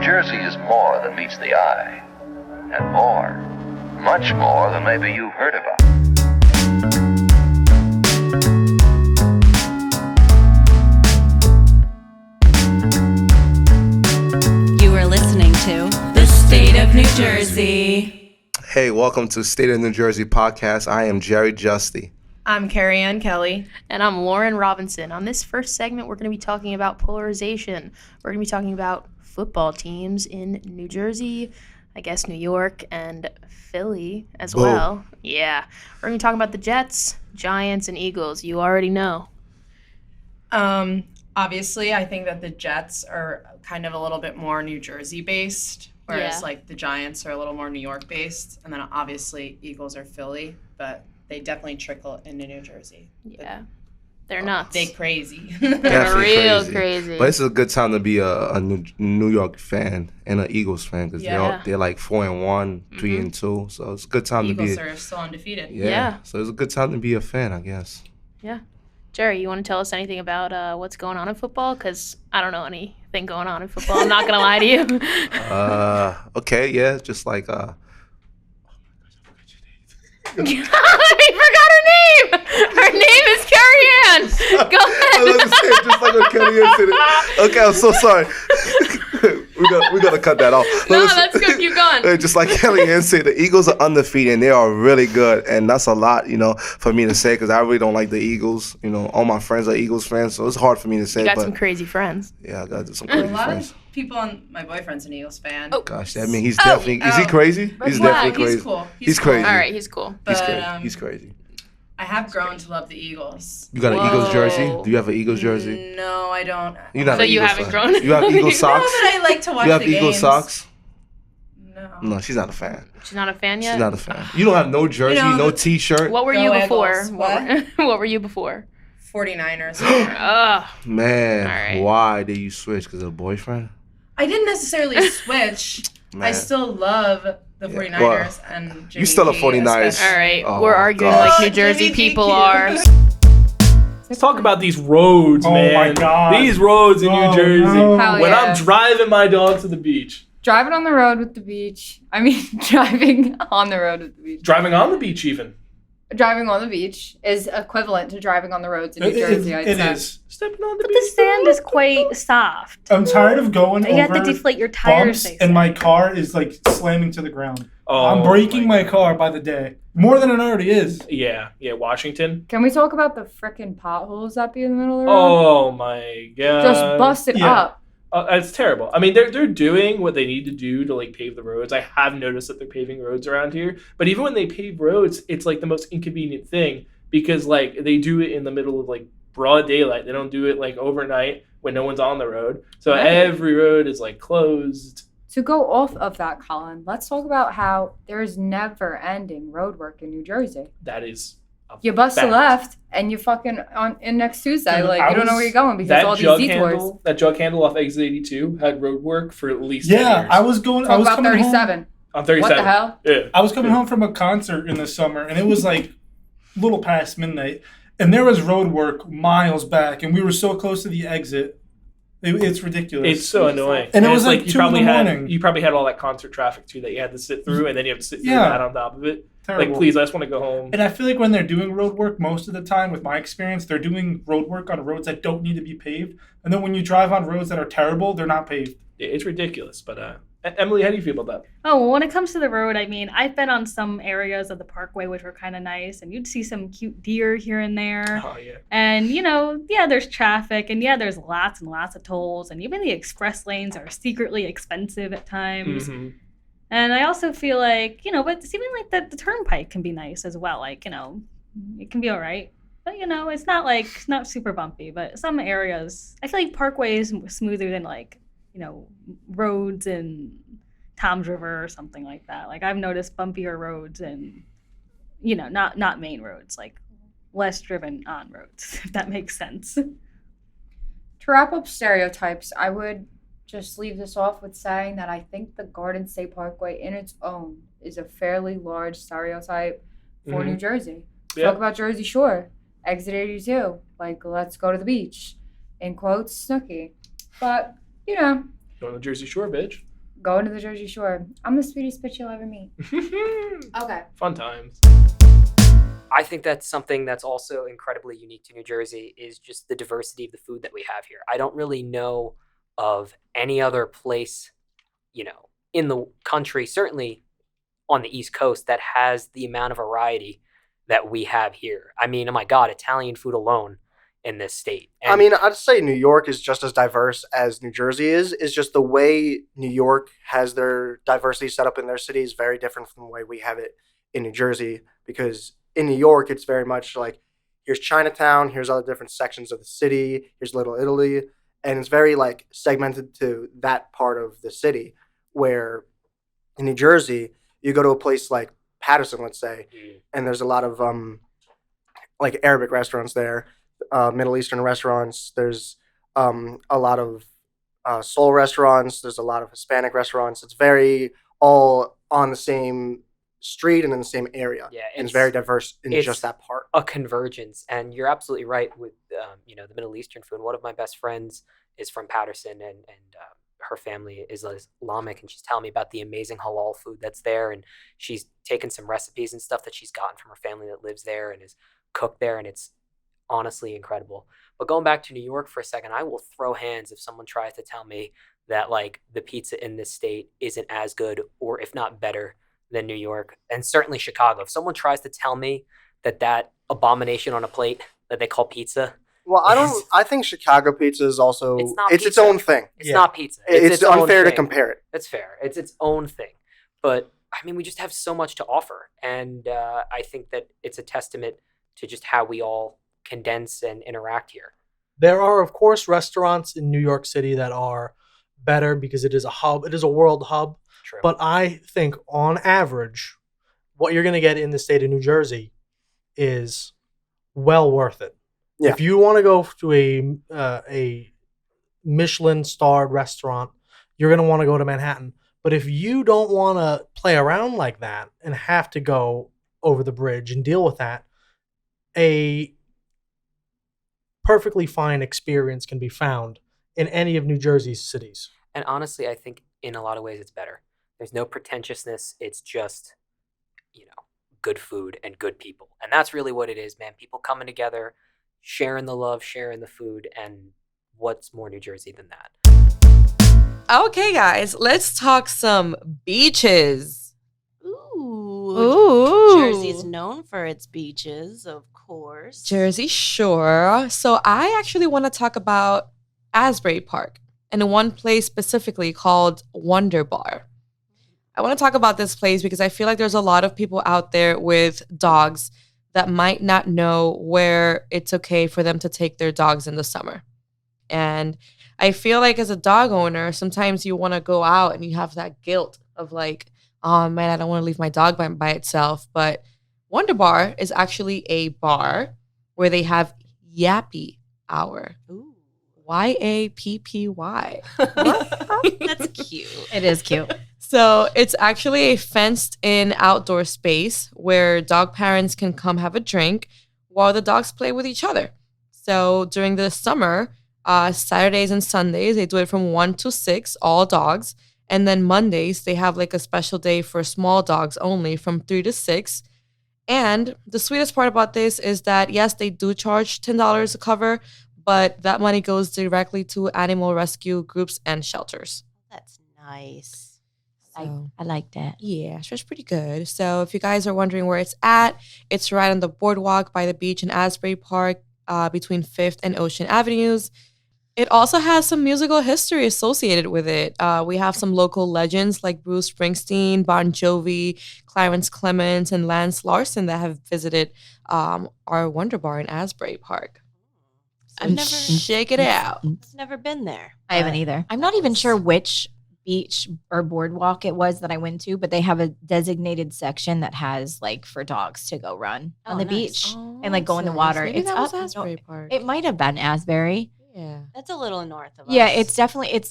Jersey is more than meets the eye. And more, much more than maybe you've heard about. You are listening to The State of New Jersey. Hey, welcome to State of New Jersey podcast. I am Jerry Justy. I'm Carrie Ann Kelly. And I'm Lauren Robinson. On this first segment, we're going to be talking about polarization. We're going to be talking about football teams in New Jersey, I guess New York, and Philly as well. Yeah. We're going to be talking about the Jets, Giants, and Eagles. You already know. Obviously, I think that the Jets are kind of a little bit more New Jersey-based, whereas like the Giants are a little more New York-based. And then obviously Eagles are Philly, but they definitely trickle into New Jersey. Yeah. They're nuts. They crazy. They're real crazy. But this is a good time to be a New York fan and an Eagles fan because they're like 4-1, 3-2. So it's a good time to be. Eagles are still undefeated. Yeah. So it's a good time to be a fan, I guess. Yeah. Jerry, you want to tell us anything about what's going on in football? Because I don't know anything going on in football. I'm not going to lie to you. Okay, yeah. Just like... He forgot her name. Her name is Carrie Ann. Go ahead. I was going to say it just like what Kelly Ann said it. Okay, I'm so sorry. we gotta cut that off. No, that's good. Keep going. Just like Kelly Ann said, the Eagles are undefeated and they are really good, and that's a lot, for me to say because I really don't like the Eagles. All my friends are Eagles fans, so it's hard for me to say. You got some crazy friends. Yeah, I got some crazy friends. People on my boyfriend's an Eagles fan. Oh gosh, I mean he's definitely is he crazy? He's definitely crazy. He's cool. He's crazy. All right, he's cool. But, he's crazy. I have grown to love the Eagles. You got an Eagles jersey? Do you have an Eagles jersey? No, I don't. You're not so an you Eagles haven't fan. grown? You have Eagles socks? No, but I like to watch you have the Eagles games. socks? No, she's not a fan. She's not a fan yet? She's not a fan. You don't have no jersey, no T-shirt? What were you before? What? What were you before? 49ers. Man, right. Why did you switch? Because of a boyfriend? I didn't necessarily switch. I still love the 49ers and Jimmy You still a G, 49ers. especially. All right, Oh, we're arguing God. like New Jersey Jimmy G people cute. are. Let's talk about these roads, man. Oh my God. These roads in New Jersey. No. Hell When yeah. I'm driving my dog to the beach. Driving on the road with the beach. Driving on the road with the beach. Driving on the beach even. Driving on the beach is equivalent to driving on the roads in New Jersey, I'd It say. is. Stepping on the But beach. the sand is quite soft. I'm tired of going You have over to deflate your tires. bumps and my car is like slamming to the ground. Oh, I'm breaking my car by the day. More than it already is. Yeah, Washington. Can we talk about the frickin' potholes that be in the middle of the road? Oh my God. Just bust it up. It's terrible. I mean, they're doing what they need to do to like pave the roads. I have noticed that they're paving roads around here, but even when they pave roads, it's like the most inconvenient thing because like they do it in the middle of like broad daylight. They don't do it like overnight when no one's on the road. So every road is like closed. To go off of that, Colin, let's talk about how there is never-ending road work in New Jersey. That is You bust a fact. left and you fucking in next Tuesday. Dude, Like, I you don't know was- where you're going because That all these jug detours. that jug handle off exit 82 had road work for at least 10 Yeah, years. I was going. I Talk was about coming 37. On 37. What the hell? Yeah. I was coming home from a concert in the summer, and it was like a little past midnight, and there was road work miles back, and we were so close to the exit. It's ridiculous. It's so annoying. And it was it's like 2 in the morning. You probably had all that concert traffic too that you had to sit through, and then you have to sit through Yeah. that on top of it. Terrible. Like, please, I just want to go home. And I feel like when they're doing road work, most of the time, with my experience, they're doing road work on roads that don't need to be paved. And then when you drive on roads that are terrible, they're not paved. It's ridiculous. But Emily, how do you feel about that? Oh, well, when it comes to the road, I mean, I've been on some areas of the parkway which were kind of nice, and you'd see some cute deer here and there. Oh yeah. And, there's traffic, and there's lots and lots of tolls, and even the express lanes are secretly expensive at times. Mm-hmm. And I also feel like, but it's even like the turnpike can be nice as well. Like, it can be all right. But, it's not super bumpy. But some areas, I feel like Parkway is smoother than roads in Tom's River or something like that. Like I've noticed bumpier roads and, not main roads, like less driven on roads, if that makes sense. To wrap up stereotypes, I would just leave this off with saying that I think the Garden State Parkway in its own is a fairly large stereotype for New Jersey. Yeah. Talk about Jersey Shore, Exit 82, like let's go to the beach, in quotes, Snooki. But, Going to Jersey Shore, bitch. Go to the Jersey Shore. I'm the sweetest bitch you'll ever meet. Okay. Fun times. I think that's something that's also incredibly unique to New Jersey is just the diversity of the food that we have here. I don't really know of any other place, in the country, certainly on the East Coast, that has the amount of variety that we have here. I mean, oh my God, Italian food alone in this state. And I mean, I'd say New York is just as diverse as New Jersey is. It's just the way New York has their diversity set up in their city is very different from the way we have it in New Jersey, because in New York, it's very much like, here's Chinatown, here's all the different sections of the city, here's Little Italy, and it's very like segmented to that part of the city. Where in New Jersey, you go to a place like Patterson, let's say, and there's a lot of like Arabic restaurants there, Middle Eastern restaurants. There's a lot of soul restaurants. There's a lot of Hispanic restaurants. It's very all on the same street and in the same area. Yeah, and it's very diverse in just that part. A convergence, and you're absolutely right with the Middle Eastern food. One of my best friends is from Patterson, and her family is Islamic, and she's telling me about the amazing halal food that's there, and she's taken some recipes and stuff that she's gotten from her family that lives there and is cooked there, and it's honestly incredible. But going back to New York for a second, I will throw hands if someone tries to tell me that like the pizza in this state isn't as good, or if not better, than New York, and certainly Chicago. If someone tries to tell me that abomination on a plate that they call pizza, well, I think Chicago pizza is also it's its own thing. It's not pizza. It's unfair to compare it. That's fair. It's its own thing. But I mean, we just have so much to offer, and I think that it's a testament to just how we all condense and interact here. There are, of course, restaurants in New York City that are better because it is a hub. It is a world hub. True. But I think, on average, what you're going to get in the state of New Jersey is well worth it. Yeah. If you want to go to a Michelin-starred restaurant, you're going to want to go to Manhattan. But if you don't want to play around like that and have to go over the bridge and deal with that, a perfectly fine experience can be found in any of New Jersey's cities. And honestly, I think in a lot of ways it's better. There's no pretentiousness. It's just, good food and good people. And that's really what it is, man. People coming together, sharing the love, sharing the food. And what's more New Jersey than that? Okay, guys, let's talk some beaches. Ooh. Jersey's known for its beaches, of course. Jersey Shore. So I actually want to talk about Asbury Park, and one place specifically called Wonder Bar. I want to talk about this place because I feel like there's a lot of people out there with dogs that might not know where it's okay for them to take their dogs in the summer. And I feel like as a dog owner, sometimes you want to go out and you have that guilt of like, oh man, I don't want to leave my dog by itself. But Wonder Bar is actually a bar where they have Yappy Hour. Ooh. Yappy. That's cute. It is cute. So it's actually a fenced-in outdoor space where dog parents can come have a drink while the dogs play with each other. So during the summer, Saturdays and Sundays, they do it from 1 to 6, all dogs. And then Mondays, they have like a special day for small dogs only from 3 to 6. And the sweetest part about this is that, yes, they do charge $10 a cover, but that money goes directly to animal rescue groups and shelters. That's nice. I like that. Yeah, so it's pretty good. So if you guys are wondering where it's at, it's right on the boardwalk by the beach in Asbury Park between 5th and Ocean Avenues. It also has some musical history associated with it. We have some local legends like Bruce Springsteen, Bon Jovi, Clarence Clemens, and Lance Larson that have visited our Wonder Bar in Asbury Park. So check it out. I've never been there. I haven't either. I'm not even sure which beach or boardwalk it was that I went to, but they have a designated section that has like for dogs to go run on the beach and like go in the water. Maybe It's that was up. Asbury Park. It might have been Asbury. Yeah. That's a little north of us. Yeah, it's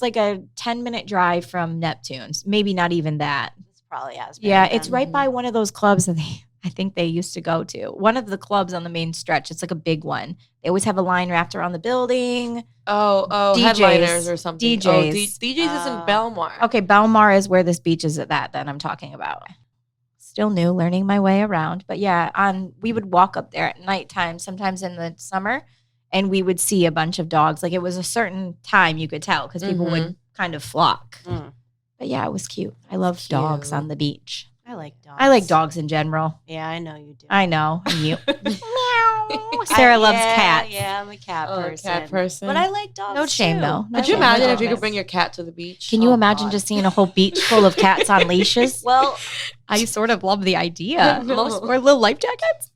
like a 10-minute drive from Neptune's. Maybe not even that. It's probably Asbury. Yeah, it's right by one of those clubs that I think they used to go to. One of the clubs on the main stretch. It's like a big one. They always have a line wrapped around the building. Oh, DJs. headliners or something. DJs. Oh, DJs is in Belmar. Okay, Belmar is where this beach is at that I'm talking about. Still new, learning my way around. But yeah, we would walk up there at nighttime, sometimes in the summer, and we would see a bunch of dogs. Like it was a certain time you could tell because people would kind of flock. But yeah, it was cute. I love dogs on the beach. I like dogs. I like dogs in general. Yeah, I know you do. I know. And you. Meow. Sarah loves cats. Yeah, I'm a cat person. Cat person. But I like dogs No shame, too. though. No Could you shame. imagine if you could bring your cat to the beach? Can you imagine just seeing a whole beach full of cats on leashes? Well, I sort of love the idea. Most wear little life jackets.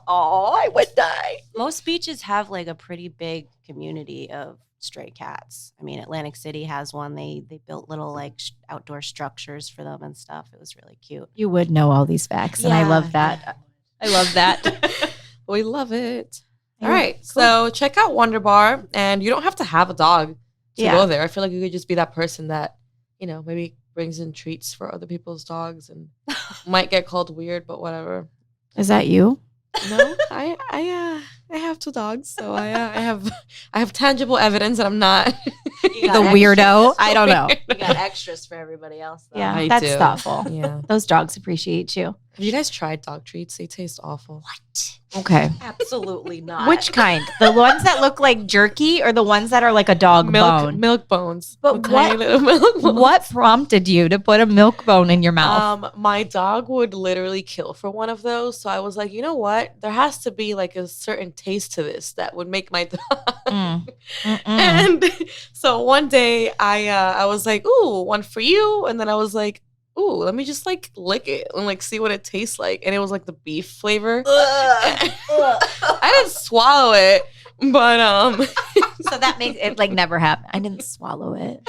Oh, I would die. most beaches have like a pretty big community of stray cats. I mean, Atlantic City has one. They built little like outdoor structures for them and stuff. It was really cute. You would know all these facts, and I Yeah. love that. I love that. We love it. Yeah, All right, so check out Wonder Bar, and you don't have to have a dog to Yeah. go there. I feel like you could just be that person that, maybe brings in treats for other people's dogs and might get called weird, but whatever. Is that you? No, I have 2 dogs, so I have tangible evidence that I'm not You The got weirdo? extras. I don't know. You got extras for everybody else. Though. Yeah, I that's do. thoughtful. Yeah. Those dogs appreciate you. Have you guys tried dog treats? They taste awful. Okay. Absolutely not. Which kind? The ones that look like jerky or the ones that are like a dog bone? Milk bones. But With tiny what- little milk bones. What prompted you to put a milk bone in your mouth? My dog would literally kill for one of those. So I was like, you know what? There has to be like a certain taste to this that would make my dog. And so one day I was like, ooh, one for you. And then I was like, ooh, let me just like lick it and like see what it tastes like. And it was like the beef flavor. I didn't swallow it, but So that makes it like never happen. I didn't swallow it.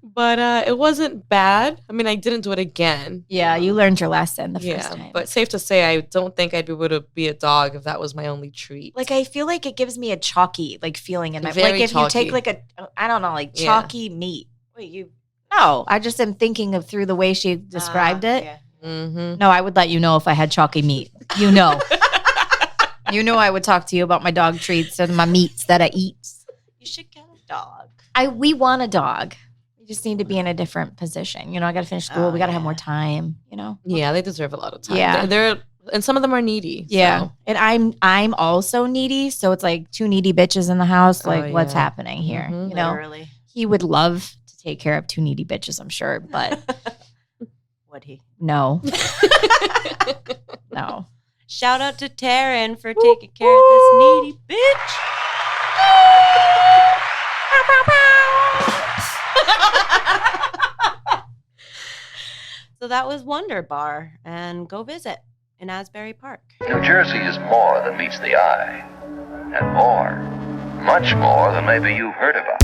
but it wasn't bad. I mean, I didn't do it again. Yeah, you learned your lesson the first time. But safe to say, I don't think I'd be able to be a dog if that was my only treat. Like I feel like it gives me a chalky like feeling in my Very like if you take chalky. like a I don't know like Yeah. chalky meat. Wait, you? No, I just am thinking of through the way she described it. Yeah. Mm-hmm. No, I would let you know if I had chalky meat. You know. You know I would talk to you about my dog treats and my meats that I eat. You should get a dog. We want a dog. We just need to be in a different position. I got to finish school. Oh, We got to have yeah. more time, Yeah, they deserve a lot of time. Yeah. They're and some of them are needy. Yeah. so. And I'm also needy, so it's like 2 needy bitches in the house. Like Oh, what's yeah. happening here? Mhm. Literally. He would love to take care of 2 needy bitches, I'm sure, but Would he? no. No. Shout out to Taryn for taking care of this needy bitch. So that was Wonder Bar, and go visit in Asbury Park. New Jersey is more than meets the eye, and more, much more than maybe you've heard about.